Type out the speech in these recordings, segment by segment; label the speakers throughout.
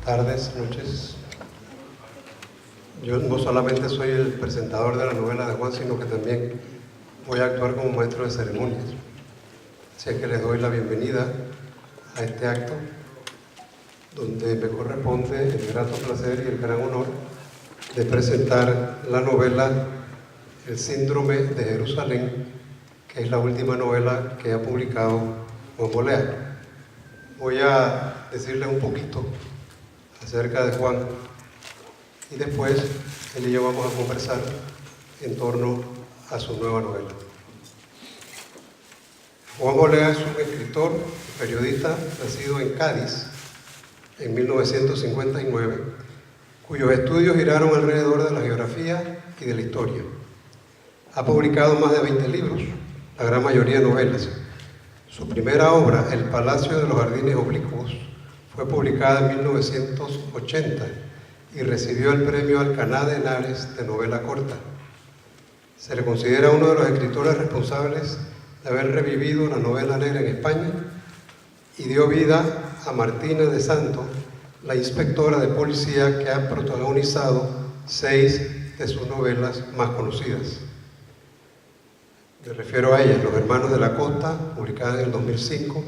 Speaker 1: tardes, noches. Yo no solamente soy el presentador de la novela de Juan, sino que también voy a actuar como maestro de ceremonias. Así que les doy la bienvenida a este acto, donde me corresponde el grato placer y el gran honor de presentar la novela El síndrome de Jerusalén, que es la última novela que ha publicado Juan Bolea. Voy a decirles un poquito acerca de Juan y después él y yo vamos a conversar en torno a su nueva novela. Juan Bolea es un escritor y periodista nacido en Cádiz en 1959, cuyos estudios giraron alrededor de la geografía y de la historia. Ha publicado más de 20 libros, la gran mayoría novelas. Su primera obra, El Palacio de los Jardines Oblicuos, fue publicada en 1980 y recibió el premio Alcaná de Henares de novela corta. Se le considera uno de los escritores responsables de haber revivido la novela negra en España y dio vida a Martina de Santo, la inspectora de policía que ha protagonizado 6 de sus novelas más conocidas. Me refiero a ellas: Los Hermanos de la Costa, publicada en el 2005,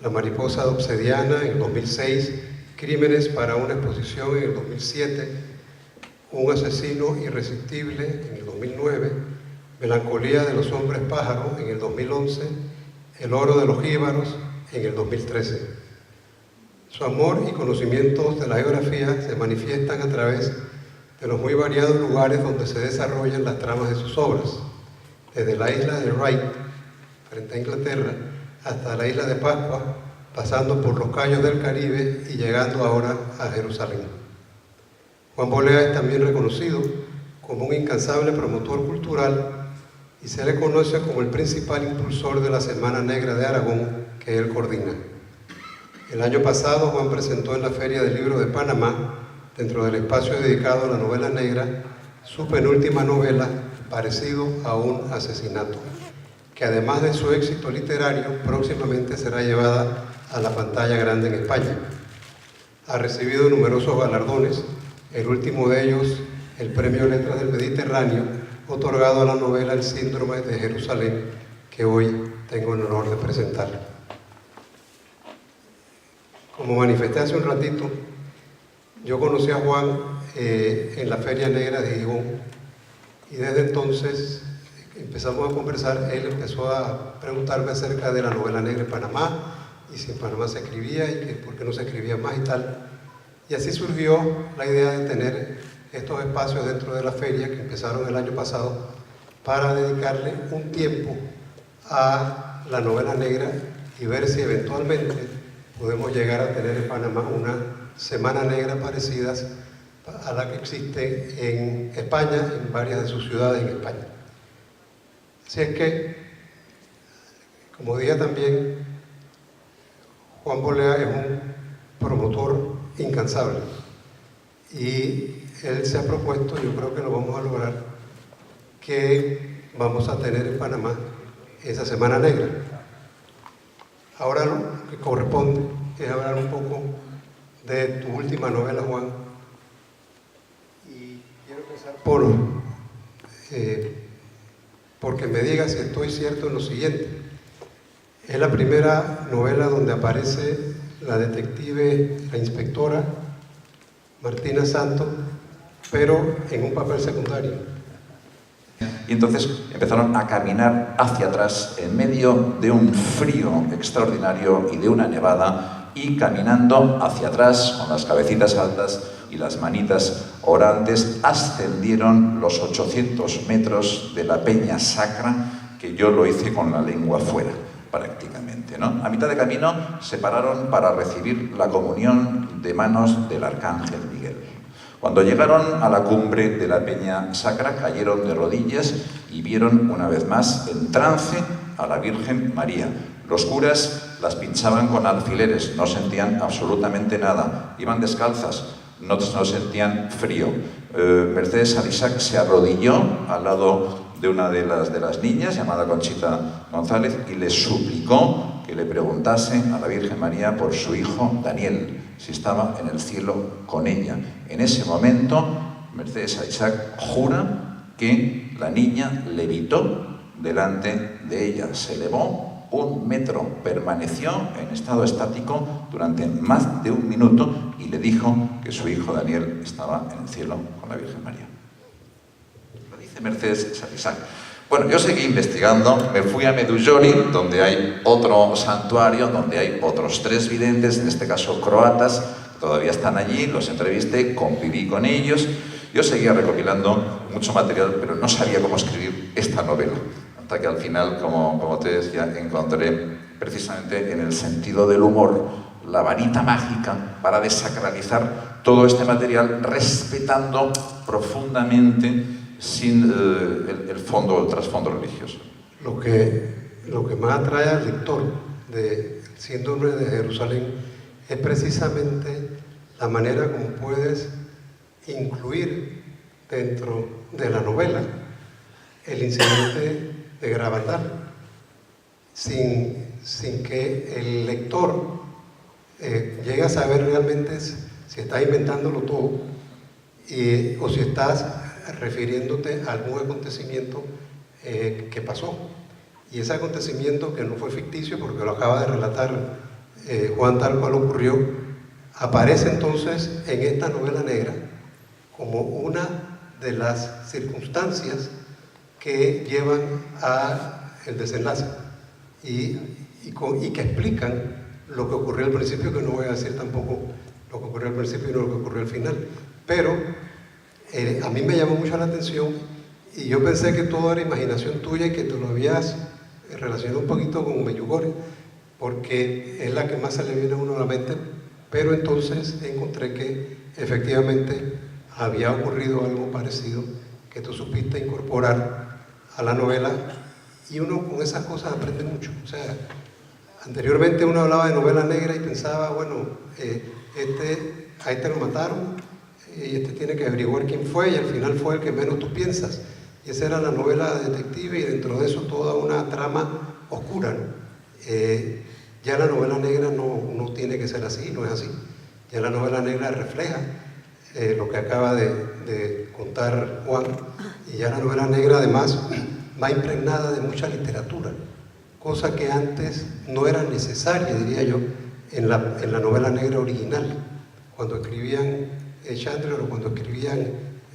Speaker 1: La Mariposa de Obsidiana en el 2006, Crímenes para una exposición en el 2007, Un asesino irresistible en el 2009, Melancolía de los hombres pájaro en el 2011, El oro de los jíbaros en el 2013. Su amor y conocimientos de la geografía se manifiestan a través de los muy variados lugares donde se desarrollan las tramas de sus obras, desde la isla de Wright, frente a Inglaterra, hasta la isla de Pascua, pasando por los cayos del Caribe y llegando ahora a Jerusalén. Juan Bolea es también reconocido como un incansable promotor cultural y se le conoce como el principal impulsor de la Semana Negra de Aragón, que él coordina. El año pasado, Juan presentó en la Feria del Libro de Panamá, dentro del espacio dedicado a la novela negra, su penúltima novela, Parecido a un asesinato, que además de su éxito literario, próximamente será llevada a la pantalla grande en España. Ha recibido numerosos galardones, el último de ellos, el Premio Letras del Mediterráneo, otorgado a la novela El síndrome de Jerusalén, que hoy tengo el honor de presentar. Como manifesté hace un ratito, yo conocí a Juan en la Feria Negra de Gijón, y desde entonces empezamos a conversar. Él empezó a preguntarme acerca de la novela negra en Panamá, y si en Panamá se escribía y que por qué no se escribía más y tal. Y así surgió la idea de tener estos espacios dentro de la feria que empezaron el año pasado para dedicarle un tiempo a la novela negra y ver si eventualmente podemos llegar a tener en Panamá una semana negra parecida a la que existe en España, en varias de sus ciudades en España. Así es que, como dije también, Juan Bolea es un promotor incansable y él se ha propuesto, yo creo que lo vamos a lograr, que vamos a tener en Panamá esa Semana Negra. Ahora lo que corresponde es hablar un poco de tu última novela, Juan. Porque me digas si estoy cierto en lo siguiente. Es la primera novela donde aparece la detective, la inspectora Martina Santo, pero en un papel secundario.
Speaker 2: Y entonces empezaron a caminar hacia atrás en medio de un frío extraordinario y de una nevada, y caminando hacia atrás con las cabecitas altas y las manitas orantes, ascendieron los 800 metros de la Peña Sacra, que yo lo hice con la lengua fuera, prácticamente, ¿no? A mitad de camino se pararon para recibir la comunión de manos del Arcángel Miguel. Cuando llegaron a la cumbre de la Peña Sacra, cayeron de rodillas y vieron una vez más en trance a la Virgen María. Los curas las pinchaban con alfileres, no sentían absolutamente nada, iban descalzas, no sentían frío. Mercedes Salisac se arrodilló al lado de una de las niñas, llamada Conchita González, y le suplicó que le preguntase a la Virgen María por su hijo Daniel. si estaba en el cielo con ella. En ese momento, Mercedes Isaac jura que la niña levitó delante de ella, se elevó 1 metro, permaneció en estado estático durante más de 1 minuto y le dijo que su hijo Daniel estaba en el cielo con la Virgen María. Lo dice Mercedes Isaac. Bueno, yo seguí investigando, me fui a Medjugorje, donde hay otro santuario, donde hay otros 3 videntes, en este caso croatas, que todavía están allí, los entrevisté, conviví con ellos. Yo seguía recopilando mucho material, pero no sabía cómo escribir esta novela. Hasta que al final, como te decía, encontré precisamente en el sentido del humor la varita mágica para desacralizar todo este material, respetando profundamente sin el trasfondo religioso.
Speaker 1: Lo que más atrae al lector del Síndrome de Jerusalén es precisamente la manera como puedes incluir dentro de la novela el incidente de Gravandal, sin que el lector llegue a saber realmente si estás inventándolo todo o si estás refiriéndote a algún acontecimiento que pasó. Y ese acontecimiento, que no fue ficticio porque lo acaba de relatar Juan tal cual ocurrió, aparece entonces en esta novela negra como una de las circunstancias que llevan al desenlace y que explican lo que ocurrió al principio, que no voy a decir tampoco lo que ocurrió al principio y no lo que ocurrió al final, pero a mí me llamó mucho la atención y yo pensé que todo era imaginación tuya y que te lo habías relacionado un poquito con Medjugorje, porque es la que más se le viene a uno a la mente, pero entonces encontré que efectivamente había ocurrido algo parecido que tú supiste incorporar a la novela, y uno con esas cosas aprende mucho. O sea, anteriormente uno hablaba de novela negra y pensaba, bueno, a este lo mataron, y este tiene que averiguar quién fue, y al final fue el que menos tú piensas. Y esa era la novela de detective, y dentro de eso toda una trama oscura, ¿no? Ya la novela negra no tiene que ser así, no es así. Ya la novela negra refleja lo que acaba de contar Juan, y ya la novela negra además va impregnada de mucha literatura, cosa que antes no era necesaria, diría yo, en la novela negra original, cuando escribían Chandler o cuando escribían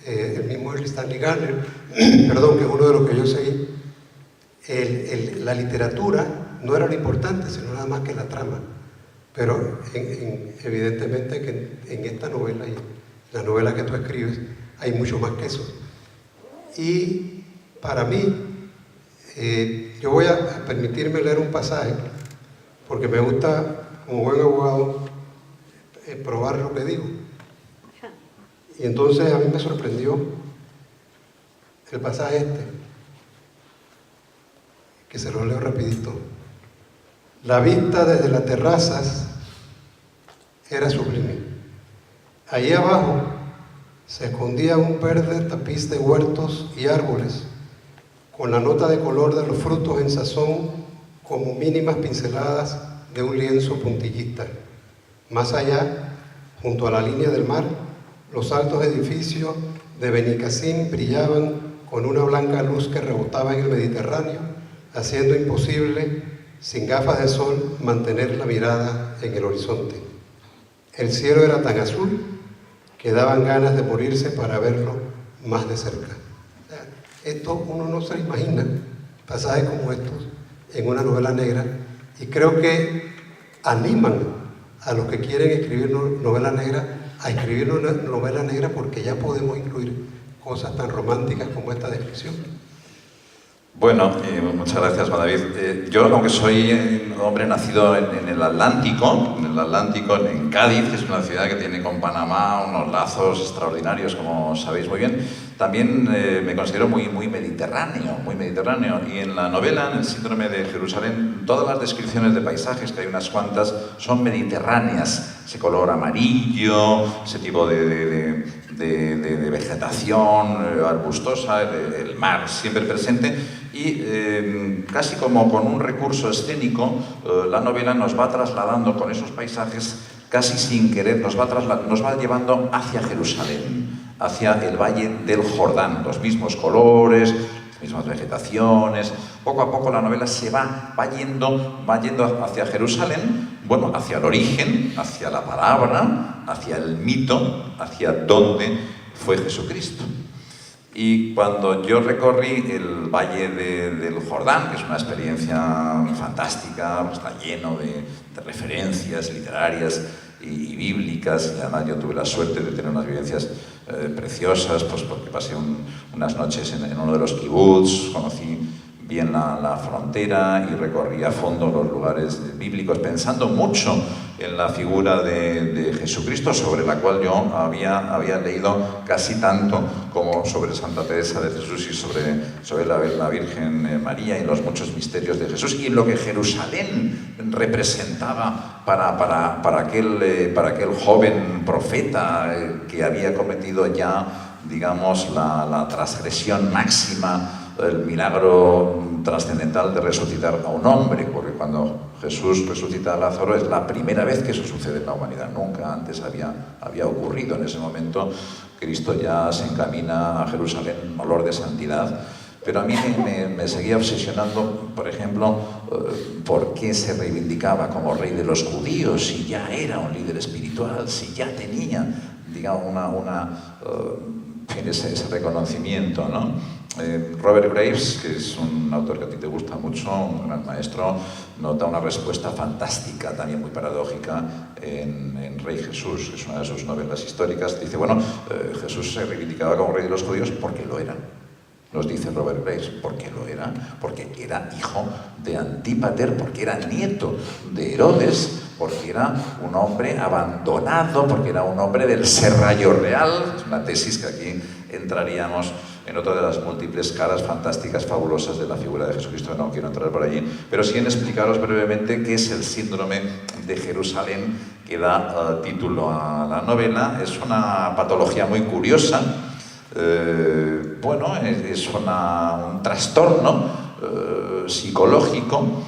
Speaker 1: el mismo Stanley Gardner, perdón, que es uno de los que yo seguí, la literatura no era lo importante, sino nada más que la trama. Pero evidentemente que en esta novela y la novela que tú escribes hay mucho más que eso. Y para mí, yo voy a permitirme leer un pasaje, porque me gusta, como buen abogado, probar lo que digo. Y entonces a mí me sorprendió el pasaje que se lo leo rapidito. La vista desde las terrazas era sublime. Allí abajo se escondía un verde tapiz de huertos y árboles, con la nota de color de los frutos en sazón como mínimas pinceladas de un lienzo puntillista. Más allá, junto a la línea del mar, los altos edificios de Benicassim brillaban con una blanca luz que rebotaba en el Mediterráneo, haciendo imposible, sin gafas de sol, mantener la mirada en el horizonte. El cielo era tan azul que daban ganas de morirse para verlo más de cerca. Esto uno no se imagina, pasajes como estos en una novela negra, y creo que animan a los que quieren escribir novela negra a escribir una novela negra, porque ya podemos incluir cosas tan románticas como esta descripción.
Speaker 2: Bueno, muchas gracias, David. Yo, aunque soy un hombre nacido en el Atlántico, en Cádiz, que es una ciudad que tiene con Panamá unos lazos extraordinarios, como sabéis muy bien, también me considero muy mediterráneo, y en la novela, en el Síndrome de Jerusalén, todas las descripciones de paisajes, que hay unas cuantas, son mediterráneas, ese color amarillo, ese tipo de vegetación arbustosa, el mar siempre presente, y casi como con un recurso escénico, la novela nos va trasladando con esos paisajes casi sin querer, nos va llevando hacia Jerusalén, hacia el Valle del Jordán, los mismos colores, las mismas vegetaciones. Poco a poco la novela se va yendo hacia Jerusalén, bueno, hacia el origen, hacia la palabra, hacia el mito, hacia dónde fue Jesucristo. Y cuando yo recorrí el Valle del Jordán, que es una experiencia fantástica, está lleno de referencias literarias y bíblicas, y además yo tuve la suerte de tener unas vivencias preciosas, pues porque pasé unas noches en uno de los kibbutz, conocí bien la frontera y recorrí a fondo los lugares bíblicos, pensando mucho en la figura de Jesucristo, sobre la cual yo había leído casi tanto como sobre Santa Teresa de Jesús y sobre la Virgen María y los muchos misterios de Jesús, y en lo que Jerusalén representaba para aquel joven profeta que había cometido ya, digamos, la transgresión máxima, el milagro trascendental de resucitar a un hombre, porque cuando Jesús resucita a Lázaro es la primera vez que eso sucede en la humanidad. Nunca antes había ocurrido. En ese momento Cristo ya se encamina a Jerusalén en olor de santidad. Pero a mí me seguía obsesionando, por ejemplo, por qué se reivindicaba como rey de los judíos, si ya era un líder espiritual, si ya tenía, digamos, ese reconocimiento, ¿no? Robert Graves, que es un autor que a ti te gusta mucho, un gran maestro, nota una respuesta fantástica, también muy paradójica, en Rey Jesús, es una de sus novelas históricas. Dice, bueno, Jesús se reivindicaba como rey de los judíos porque lo era. Nos dice Robert Graves, ¿por qué lo era? Porque era hijo de Antípater, porque era nieto de Herodes, porque era un hombre abandonado, porque era un hombre del serrallo real. Es una tesis que aquí entraríamos en otra de las múltiples caras fantásticas, fabulosas de la figura de Jesucristo. No quiero entrar por allí, pero sí en explicaros brevemente qué es el síndrome de Jerusalén que da título a la novela. Es una patología muy curiosa. Bueno, es un trastorno psicológico,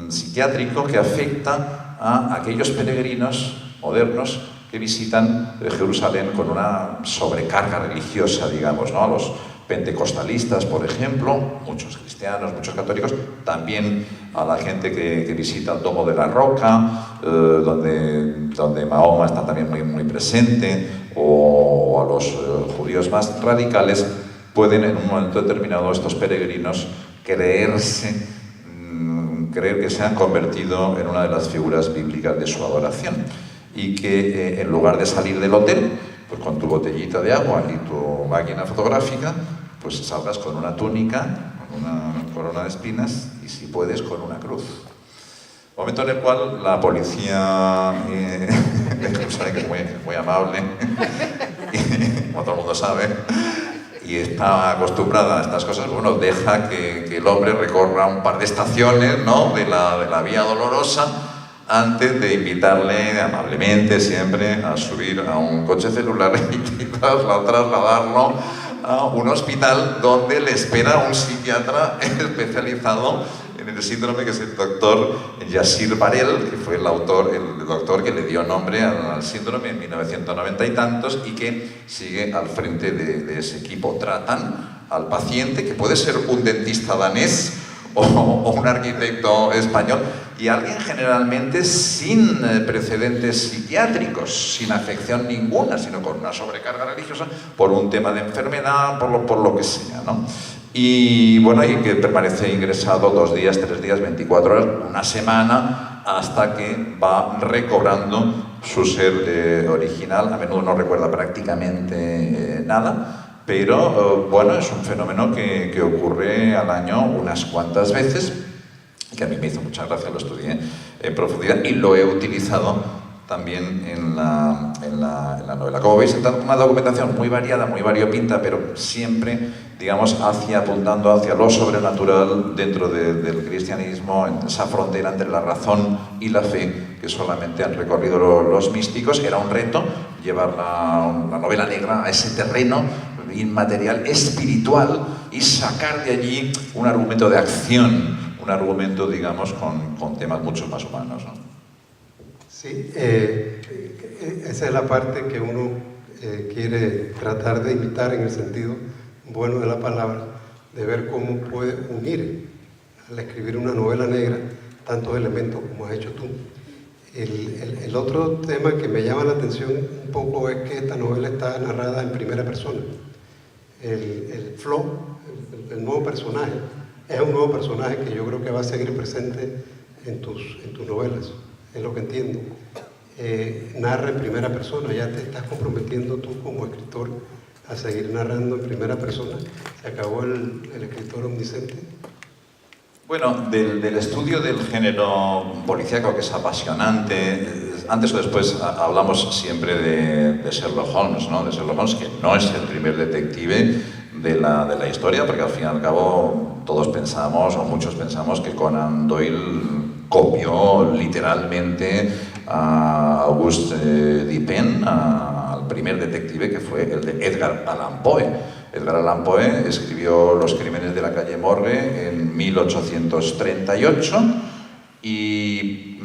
Speaker 2: psiquiátrico, que afecta a aquellos peregrinos modernos que visitan Jerusalén con una sobrecarga religiosa, digamos, ¿no? A los pentecostalistas, por ejemplo, muchos cristianos, muchos católicos, también a la gente que visita el Domo de la Roca, donde Mahoma está también muy presente, o a los judíos más radicales. Pueden en un momento determinado estos peregrinos creer que se han convertido en una de las figuras bíblicas de su adoración, y que en lugar de salir del hotel pues con tu botellita de agua y tu máquina fotográfica, pues salgas con una túnica, con una corona de espinas y, si puedes, con una cruz. Momento en el cual la policía de Jerusalén, que es muy amable, como todo el mundo sabe, y está acostumbrada a estas cosas, bueno, deja que el hombre recorra un par de estaciones, ¿no?, de la Vía Dolorosa, antes de invitarle amablemente siempre a subir a un coche celular y trasladarlo a un hospital donde le espera un psiquiatra especializado en el síndrome, que es el doctor Yassir Barel, que fue el doctor que le dio nombre al síndrome en 1990 y tantos, y que sigue al frente de ese equipo. Tratan al paciente, que puede ser un dentista danés o un arquitecto español, y alguien generalmente sin precedentes psiquiátricos, sin afección ninguna, sino con una sobrecarga religiosa por un tema de enfermedad, por lo que sea, ¿no? Y bueno, y que permanece ingresado 2 días, 3 días, 24 horas, una semana, hasta que va recobrando su ser original. A menudo no recuerda prácticamente nada, pero bueno, es un fenómeno que ocurre al año unas cuantas veces, que a mí me hizo mucha gracia, lo estudié en profundidad y lo he utilizado también en la novela. Como veis, una documentación muy variada, muy variopinta, pero siempre, digamos, apuntando hacia lo sobrenatural dentro del cristianismo, en esa frontera entre la razón y la fe que solamente han recorrido los místicos. Era un reto llevar la novela negra a ese terreno inmaterial, espiritual, y sacar de allí un argumento de acción, un argumento, digamos, con temas mucho más humanos, ¿no?
Speaker 1: Sí, esa es la parte que uno quiere tratar de imitar en el sentido bueno de la palabra, de ver cómo puede unir al escribir una novela negra tantos elementos como has hecho tú. El otro tema que me llama la atención un poco es que esta novela está narrada en primera persona. El Flo, el nuevo personaje, es un nuevo personaje que yo creo que va a seguir presente en tus novelas, es lo que entiendo. Narra en primera persona, ya te estás comprometiendo tú como escritor a seguir narrando en primera persona. ¿Se acabó el escritor omnisciente?
Speaker 2: Bueno, del estudio del género policíaco, que es apasionante, antes o después hablamos siempre de Sherlock Holmes, ¿no? De Sherlock Holmes, que no es el primer detective de la historia, porque al fin y al cabo todos pensamos, o muchos pensamos, que Conan Doyle copió literalmente a Auguste Dupin, al primer detective, que fue el de Edgar Allan Poe. Edgar Allan Poe escribió Los crímenes de la calle Morgue en 1838 y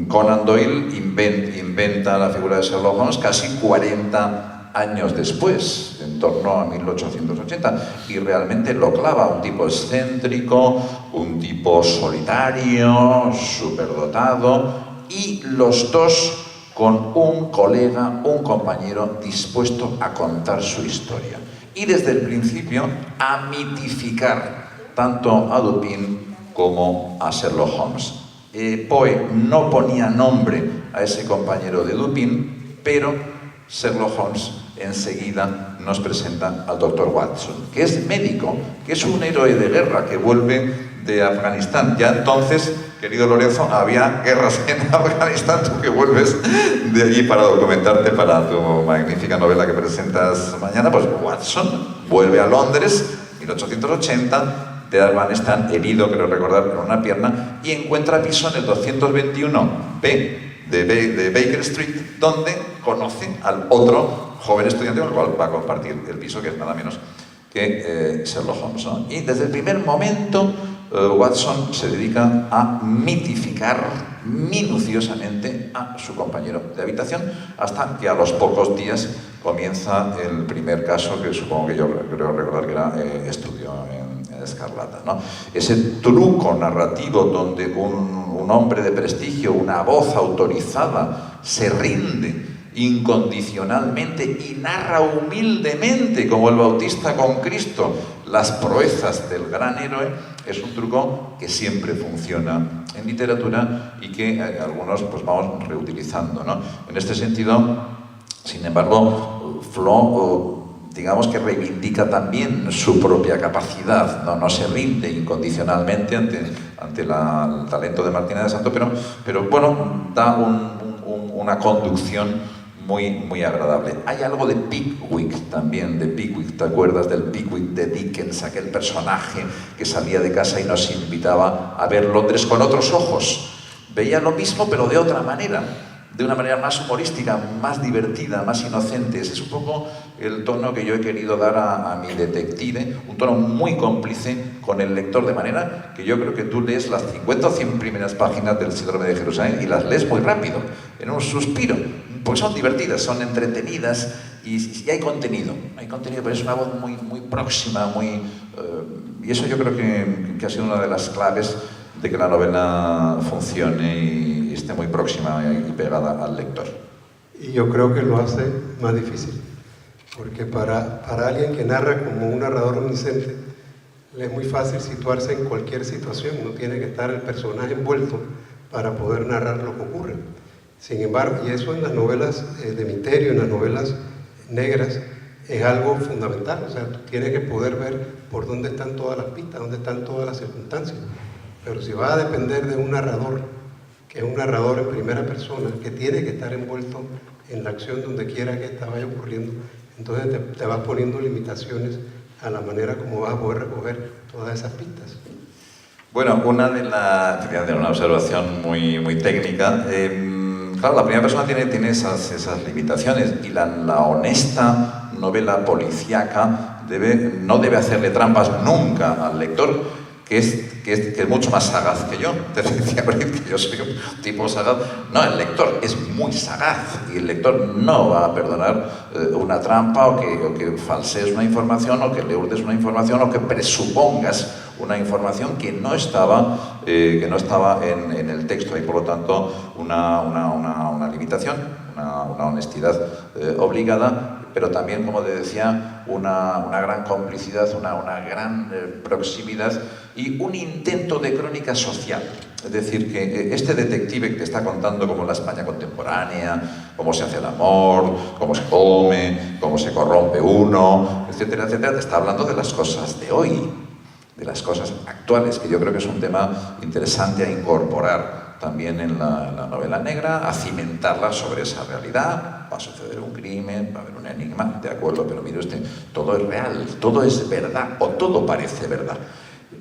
Speaker 2: Conan Doyle inventa la figura de Sherlock Holmes casi 40 años después, en torno a 1880, y realmente lo clava. Un tipo excéntrico, un tipo solitario, superdotado, y los dos con un colega, un compañero dispuesto a contar su historia. Y desde el principio a mitificar tanto a Dupin como a Sherlock Holmes. Poe no ponía nombre a ese compañero de Dupin, pero Sherlock Holmes enseguida nos presenta al Dr. Watson, que es médico, que es un héroe de guerra que vuelve de Afganistán. Ya entonces, querido Lorenzo, había guerras en Afganistán, tú que vuelves de allí para documentarte para tu magnífica novela que presentas mañana. Pues Watson vuelve a Londres, 1880, de Afganistán, herido, creo recordar, con una pierna, y encuentra piso en el 221B de Baker Street, donde conoce al otro joven estudiante con el cual va a compartir el piso, que es nada menos que Sherlock Holmes, ¿no? Y desde el primer momento Watson se dedica a mitificar minuciosamente a su compañero de habitación, hasta que a los pocos días comienza el primer caso, que supongo que yo creo recordar que era Estudio en Escarlata, ¿no? Ese truco narrativo donde un hombre de prestigio, una voz autorizada, se rinde incondicionalmente y narra humildemente, como el Bautista con Cristo, las proezas del gran héroe, es un truco que siempre funciona en literatura y que algunos pues vamos reutilizando, ¿no? En este sentido, sin embargo, Flo, digamos que reivindica también su propia capacidad, no se rinde incondicionalmente ante el talento de Martina de Santo, pero bueno, da una conducción muy agradable. Hay algo de Pickwick también, de Pickwick. ¿Te acuerdas del Pickwick de Dickens? Aquel personaje que salía de casa y nos invitaba a ver Londres con otros ojos. Veía lo mismo, pero de otra manera, de una manera más humorística, más divertida, más inocente. Ese es un poco el tono que yo he querido dar a mi detective, un tono muy cómplice con el lector, de manera que yo creo que tú lees las 50 o 100 primeras páginas del Síndrome de Jerusalén y las lees muy rápido, en un suspiro, porque son divertidas, son entretenidas y hay contenido, pero es una voz muy próxima, y eso yo creo que ha sido una de las claves de que la novela funcione y esté muy próxima y pegada al lector.
Speaker 1: Y yo creo que lo hace más difícil, porque para alguien que narra como un narrador omnisciente, le es muy fácil situarse en cualquier situación, no tiene que estar el personaje envuelto para poder narrar lo que ocurre. Sin embargo, y eso en las novelas de misterio, en las novelas negras, es algo fundamental. O sea, tú tienes que poder ver por dónde están todas las pistas, dónde están todas las circunstancias. Pero si va a depender de un narrador, que es un narrador en primera persona, que tiene que estar envuelto en la acción donde quiera que esta vaya ocurriendo, entonces te vas poniendo limitaciones a la manera como vas a poder recoger todas esas pistas.
Speaker 2: Bueno, una observación muy técnica. Claro, la primera persona tiene esas limitaciones, y la honesta novela policíaca no debe hacerle trampas nunca al lector, que es mucho más sagaz que yo. Te decía Brit que yo soy un tipo sagaz. No, el lector es muy sagaz y el lector no va a perdonar una trampa o que falsees una información o que le hurtes una información o que presupongas una información que no estaba en el texto. Hay, por lo tanto, una limitación, una honestidad obligada, pero también, como te decía, una gran complicidad, una gran proximidad y un intento de crónica social. Es decir, que este detective que te está contando cómo la España contemporánea, cómo se hace el amor, cómo se come, cómo se corrompe uno, etcétera, etcétera, te está hablando de las cosas de hoy, de las cosas actuales, que yo creo que es un tema interesante a incorporar también en la novela negra, a cimentarla sobre esa realidad. Va a suceder un crimen, va a haber un enigma, de acuerdo, pero mire usted, todo es real, todo es verdad, o todo parece verdad.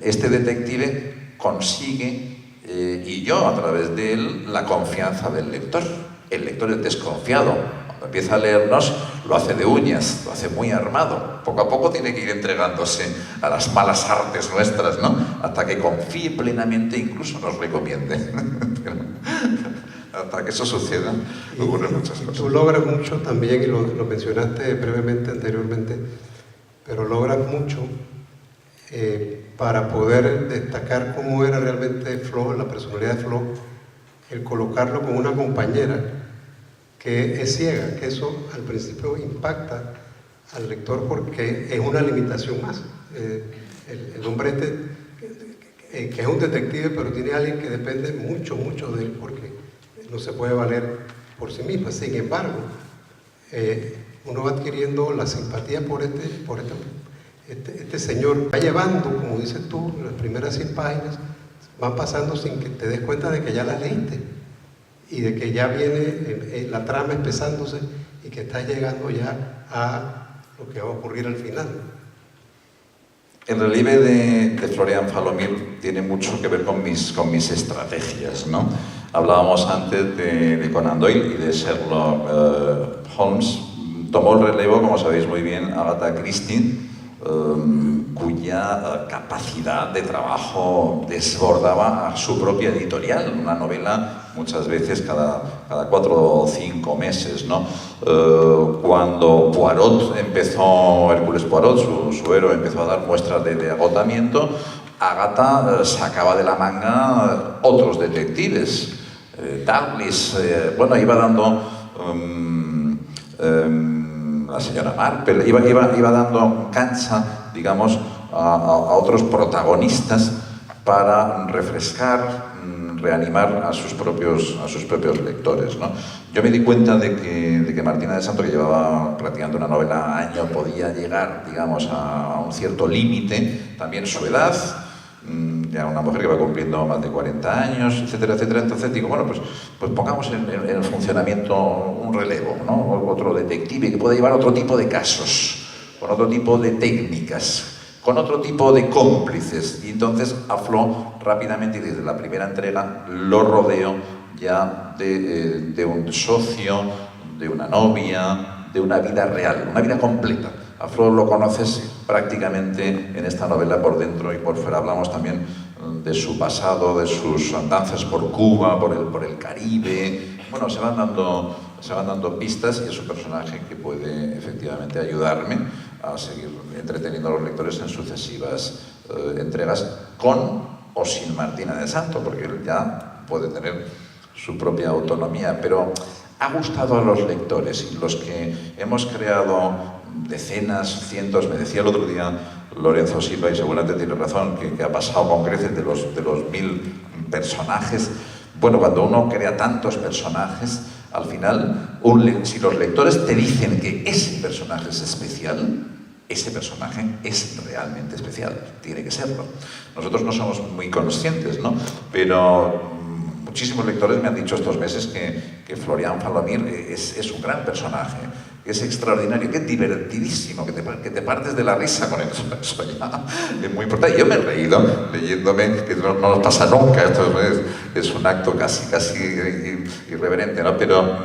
Speaker 2: Este detective consigue, y yo a través de él, la confianza del lector. El lector es desconfiado. Cuando empieza a leernos, lo hace de uñas, lo hace muy armado. Poco a poco tiene que ir entregándose a las malas artes nuestras, ¿no? Hasta que confíe plenamente, incluso nos recomiende. Hasta que eso suceda, ocurren muchas cosas.
Speaker 1: Tú logras mucho también, y lo mencionaste brevemente anteriormente, pero logras mucho para poder destacar cómo era realmente Flo, la personalidad de Flo, el colocarlo con una compañera que es ciega, que eso al principio impacta al lector porque es una limitación más. El hombre que es un detective, pero tiene a alguien que depende mucho de él porque no se puede valer por sí misma. Sin embargo, uno va adquiriendo la simpatía por este señor. Va llevando, como dices tú, las primeras 100 páginas van pasando sin que te des cuenta de que ya las leíste y de que ya viene la trama empezándose y que estás llegando ya a lo que va a ocurrir al final.
Speaker 2: El relieve de Florian Falomir tiene mucho que ver con mis estrategias, ¿no? Hablábamos antes de Conan Doyle y de Sherlock Holmes. Tomó el relevo, como sabéis muy bien, Agatha Christie, cuya capacidad de trabajo desbordaba a su propia editorial, una novela muchas veces cada 4 o 5 meses, ¿no? Cuando Poirot empezó, Hércules Poirot, su héroe, empezó a dar muestras de agotamiento, Agatha sacaba de la manga otros detectives. Dalglish, bueno, iba dando la señora Marple, iba dando cancha, digamos, a otros protagonistas para refrescar, reanimar a sus propios lectores, ¿no? Yo me di cuenta de que Martina de Santo, que llevaba practicando una novela año, podía llegar, digamos, a un cierto límite, también su edad, ya una mujer que va cumpliendo más de 40 años, etcétera, etcétera. Entonces digo, bueno, pues pongamos en funcionamiento un relevo, ¿no? Otro detective que pueda llevar otro tipo de casos, con otro tipo de técnicas, con otro tipo de cómplices. Y entonces a Flo rápidamente, y desde la primera entrega, lo rodeo ya de un socio, de una novia, de una vida real, una vida completa. A Flo lo conoces prácticamente en esta novela por dentro y por fuera. Hablamos también de su pasado, de sus andanzas por Cuba, por el Caribe. Bueno, se van dando pistas y es un personaje que puede efectivamente ayudarme a seguir entreteniendo a los lectores en sucesivas entregas, con o sin Martina de Santo, porque él ya puede tener su propia autonomía, pero ha gustado a los lectores, y los que hemos creado decenas, cientos, me decía el otro día Lorenzo Silva, y seguramente tiene razón, que ha pasado con creces de los 1000 personajes. Bueno, cuando uno crea tantos personajes, al final, si los lectores te dicen que ese personaje es especial, ese personaje es realmente especial, tiene que serlo. Nosotros no somos muy conscientes, ¿no? Pero muchísimos lectores me han dicho estos meses que Florian Falomir es un gran personaje, es extraordinario, que es divertidísimo, que te partes de la risa con eso ya es muy importante. Yo me he reído leyéndome, que no nos pasa nunca, esto es un acto casi irreverente, ¿no? Pero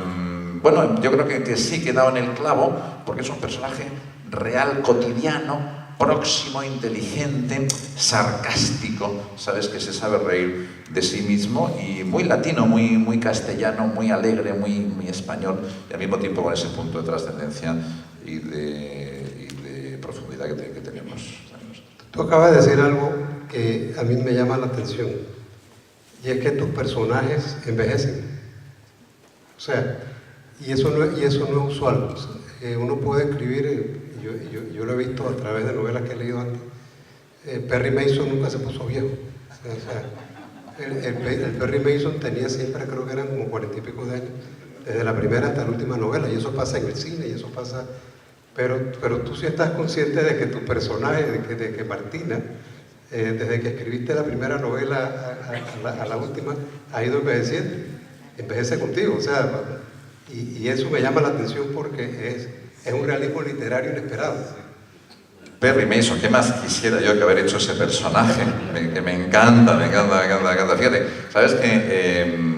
Speaker 2: bueno, yo creo que sí que he dado en el clavo, porque es un personaje real, cotidiano, próximo, inteligente, sarcástico, ¿sabes? Que se sabe reír de sí mismo y muy latino, muy castellano, muy alegre, muy español y al mismo tiempo con ese punto de trascendencia y de profundidad que tenemos.
Speaker 1: Tú acabas de decir algo que a mí me llama la atención y es que tus personajes envejecen. O sea, y eso no es usual. O sea, uno puede escribir, yo lo he visto a través de novelas que he leído antes, Perry Mason nunca se puso viejo. O sea, el Perry Mason tenía siempre, creo que eran como 40 y pico de años, desde la primera hasta la última novela, y eso pasa en el cine, y eso pasa... Pero tú sí estás consciente de que tu personaje, de que Martina, desde que escribiste la primera novela a la última, ha ido envejeciendo, envejece contigo, o sea, y eso me llama la atención porque es un realismo literario inesperado.
Speaker 2: Perry Mason, ¿qué más quisiera yo que haber hecho ese personaje? Que me encanta. Fíjate, ¿sabes que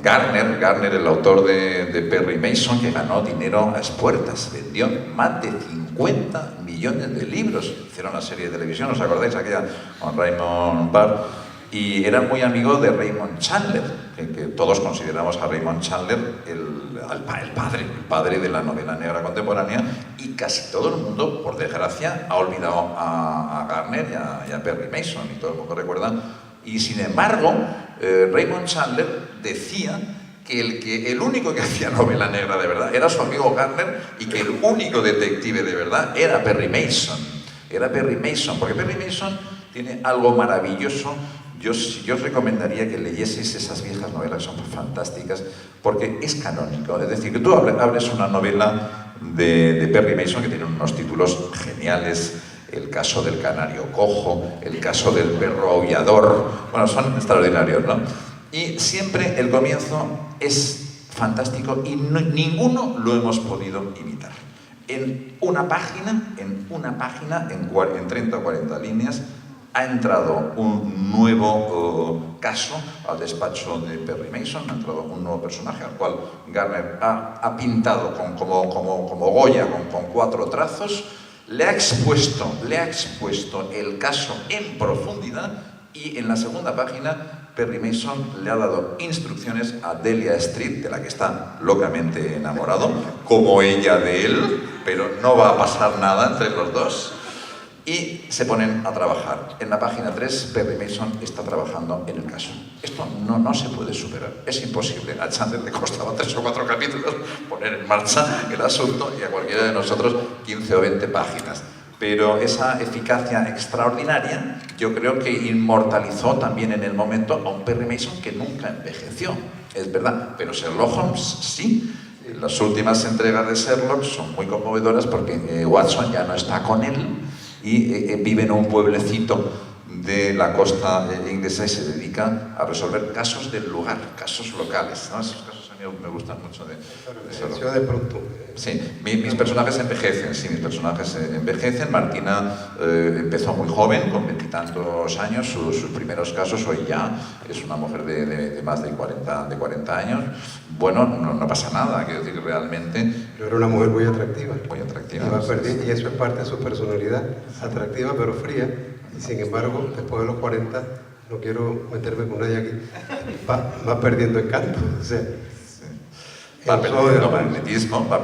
Speaker 2: Gardner, el autor de Perry Mason, que ganó dinero a expuertas, vendió más de 50 millones de libros, hicieron una serie de televisión, ¿os acordáis? Aquella con Raymond Barr, y era muy amigo de Raymond Chandler, que todos consideramos a Raymond Chandler el padre de la novela negra contemporánea, y casi todo el mundo, por desgracia, ha olvidado a Gardner y a Perry Mason, y todo el mundo recuerda. Y sin embargo, Raymond Chandler decía que el único que hacía novela negra de verdad era su amigo Gardner y que el único detective de verdad era Perry Mason. Era Perry Mason, porque Perry Mason tiene algo maravilloso. Yo os recomendaría que leyeseis esas viejas novelas que son fantásticas, porque es canónico. Es decir, que tú abres una novela de Perry Mason que tiene unos títulos geniales. El caso del canario cojo, el caso del perro aullador, bueno, son extraordinarios, ¿no? Y siempre el comienzo es fantástico y ninguno lo hemos podido imitar. En una página, en 30 o 40 líneas, ha entrado un nuevo caso al despacho de Perry Mason, ha entrado un nuevo personaje al cual Gardner ha pintado como Goya, con 4 trazos. Le ha expuesto el caso en profundidad y en la segunda página Perry Mason le ha dado instrucciones a Delia Street, de la que está locamente enamorado, como ella de él, pero no va a pasar nada entre los dos. Y se ponen a trabajar. En la página 3, Perry Mason está trabajando en el caso. Esto no se puede superar, es imposible. A Chandler le costaba 3 o 4 capítulos poner en marcha el asunto y a cualquiera de nosotros 15 o 20 páginas. Pero esa eficacia extraordinaria yo creo que inmortalizó también en el momento a un Perry Mason que nunca envejeció, es verdad, pero Sherlock Holmes sí. Las últimas entregas de Sherlock son muy conmovedoras porque Watson ya no está con él y vive en un pueblecito de la costa inglesa y se dedica a resolver casos del lugar, casos locales, ¿no? Esos casos a mí me gustan mucho de
Speaker 1: de pronto.
Speaker 2: Sí, mis personajes envejecen. Martina empezó muy joven, con 20 y tantos años, sus primeros casos. Hoy ya es una mujer de más de 40 años. Bueno, no pasa nada, quiero decir, realmente...
Speaker 1: Pero era una mujer muy atractiva.
Speaker 2: Muy atractiva.
Speaker 1: Y eso es parte de su personalidad, atractiva pero fría. Y sin embargo, después de los 40, no quiero meterme con nadie aquí, va perdiendo encanto. O sea,
Speaker 2: va perdiendo magnetismo, va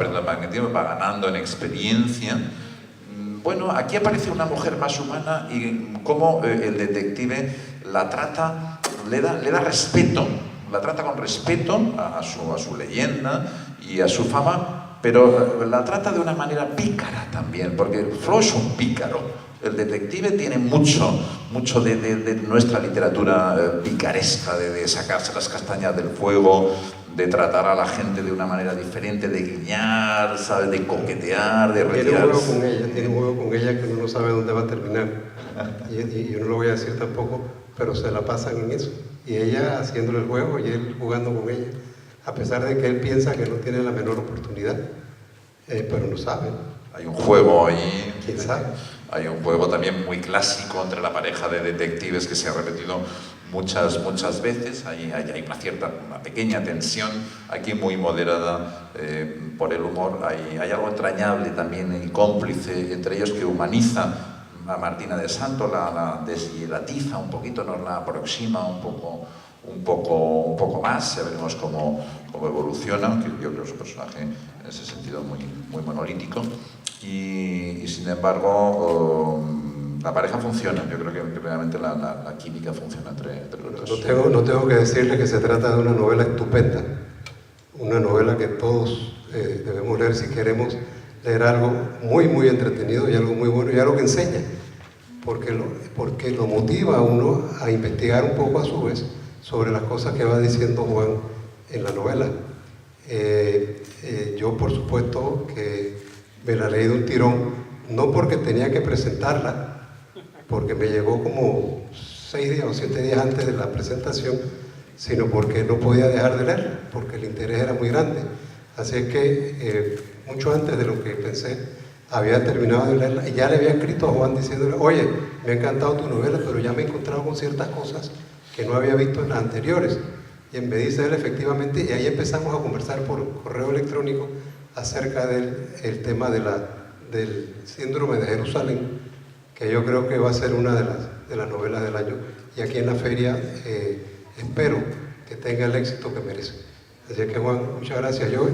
Speaker 2: ganando en experiencia. Bueno, aquí aparece una mujer más humana y cómo el detective la trata, le da respeto, la trata con respeto a su leyenda y a su fama, pero la trata de una manera pícara también, porque Flo es un pícaro. El detective tiene mucho de nuestra literatura picaresca, de sacarse las castañas del fuego, de tratar a la gente de una manera diferente, de guiñar, ¿sabes? De coquetear, de retirarse.
Speaker 1: Tiene un juego con ella que uno no sabe dónde va a terminar. Y yo no lo voy a decir tampoco, pero se la pasan en eso. Y ella haciéndole el juego y él jugando con ella, a pesar de que él piensa que no tiene la menor oportunidad, pero no sabe.
Speaker 2: Hay un juego ahí.
Speaker 1: ¿Quién sabe?
Speaker 2: Hay un juego también muy clásico entre la pareja de detectives que se ha repetido muchas veces. Hay una pequeña tensión, aquí muy moderada por el humor. Hay algo entrañable también y cómplice entre ellos que humaniza a Martina de Santo, la deshielatiza un poquito, nos la aproxima un poco más, ya veremos cómo evoluciona, aunque yo creo que es un personaje en ese sentido muy monolítico, y sin embargo la pareja funciona. Yo creo que realmente la química funciona entre los dos.
Speaker 1: No tengo que decirle que se trata de una novela estupenda, una novela que todos debemos leer si queremos leer algo muy entretenido y algo muy bueno y algo que enseña, porque lo motiva a uno a investigar un poco a su vez sobre las cosas que va diciendo Juan en la novela. Yo por supuesto que me la leí de un tirón, no porque tenía que presentarla, porque me llegó como 6 días o 7 días antes de la presentación, sino porque no podía dejar de leerla, porque el interés era muy grande. Así es que mucho antes de lo que pensé, había terminado de leerla y ya le había escrito a Juan diciéndole: oye, me ha encantado tu novela, pero ya me he encontrado con ciertas cosas que no había visto en las anteriores. Y me dice él, efectivamente, y ahí empezamos a conversar por correo electrónico acerca del tema del síndrome de Jerusalén, que yo creo que va a ser una de las novelas del año, y aquí en la feria espero que tenga el éxito que merece. Así que Juan, muchas gracias. Yo